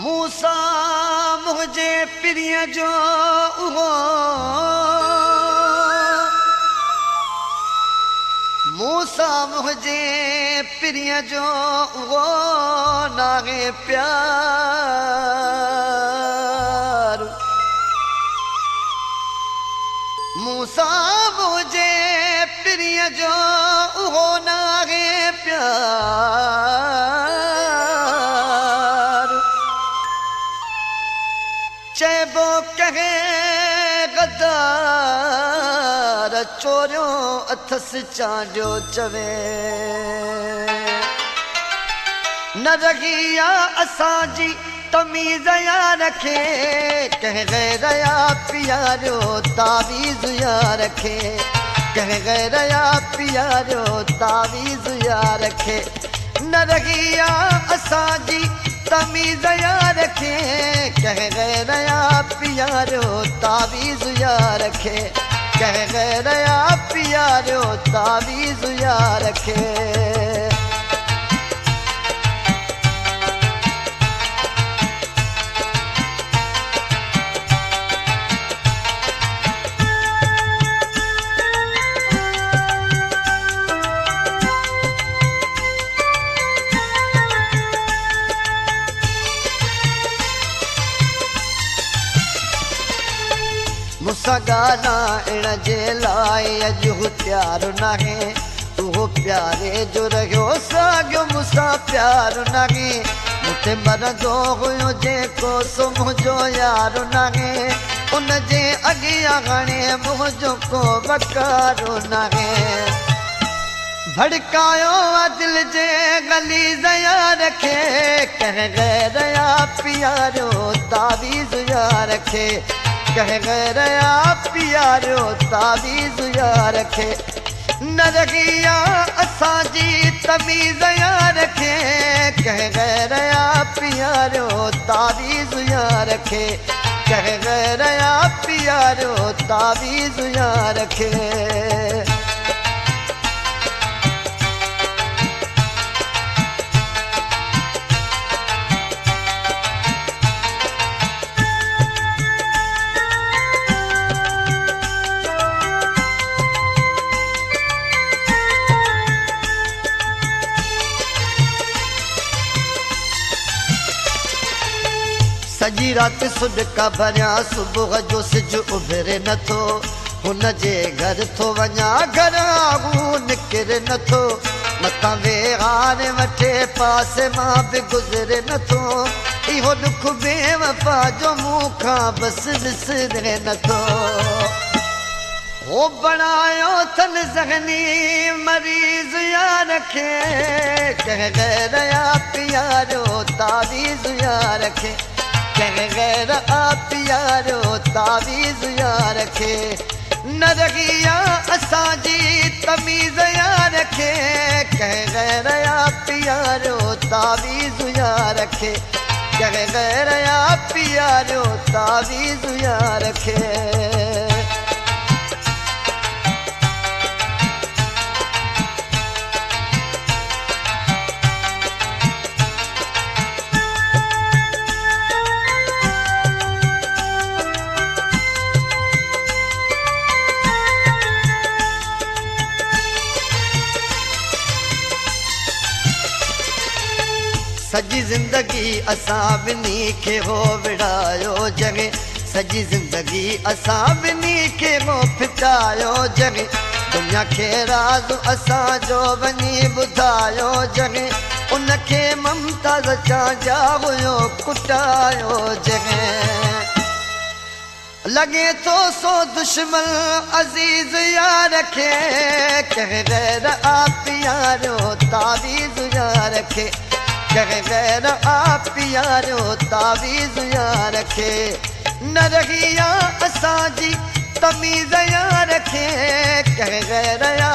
मूसा मुझे प्रिय जो उहो मूसा मुझे प्रिय जो उहो नागे प्यार मूसा मुझे प्रिय जो उहो नागे प्यार चेबो कहे गद्दार चोरियो अथस चांडियो चवे न रगिया असांजी तमीज़ या रखे कह गैरया प्यारो तावीज़ या रखे कह गैरया प्यारो तावीज़ या रखे न रगिया असांजी तमीज़ या रखे कह गैरया प्यारो तावीज़ या रखे कह गैरया प्यारो तावीज़ या रखे मुसा गाना इण जे लाइ अॼु प्यारो नाहे उहो प्यारे जो रहियो साॻियो मूंसां प्यारो नाहे मूंखे मरंदो हुयो जेको सो मुंहिंजो यारो नाहे उन जे अॻियां हाणे मुंहिंजो को वकारो नाहे भड़कायो दिल जे गलीज़ या रखे कह गैरया प्यारो तावीज़ या रखे कह गैरया प्यारो तावीज़ या रखे न रगिया असांजी तमीज़ या रखे कह गैरया प्यारो तावीज़ या रखे कह गैरया प्यारो तावीज़ या रखे सॼी राति सुॾका भरिया सुबुह जो सिज उभरे नथो हुन जे घर थो वञा घरां निकिरे नथो मथां वेहारे वठे पासे मां बि गुज़रे नथो इहो दुख बेवफा जो मूंखां बसि विसरे नथो हो बणायो थन ज़हनी मरीज़ या रखे कह गैरया प्यारो तावीज़ या रखे कह गैरया प्यारो तावीज़ या रखे न रगिया असांजी तमीज़ या रखे कह गैरया प्यारो तावीज़ या रखे कह गैरया प्यारो तावीज़ या रखे सॼी ज़िंदगी असां ॿिन्ही खे हो विड़ायो जॻहि सॼी ज़िंदगी असां ॿिन्ही खे हो फिटायो जॻहि दुनिया खे राज़ असांजो वञी ॿुधायो जॻहि उनखे ममताज़ चांजा हुयो कुटायो जॻहि लॻे थो सो दुश्मन अज़ीज़ या रखे कह गैरया प्यारो तावीज़ या रखे कह गैरया प्यारो तावीज़ या रखे न रगिया असांजी तमीज़ या रखे कह गैरया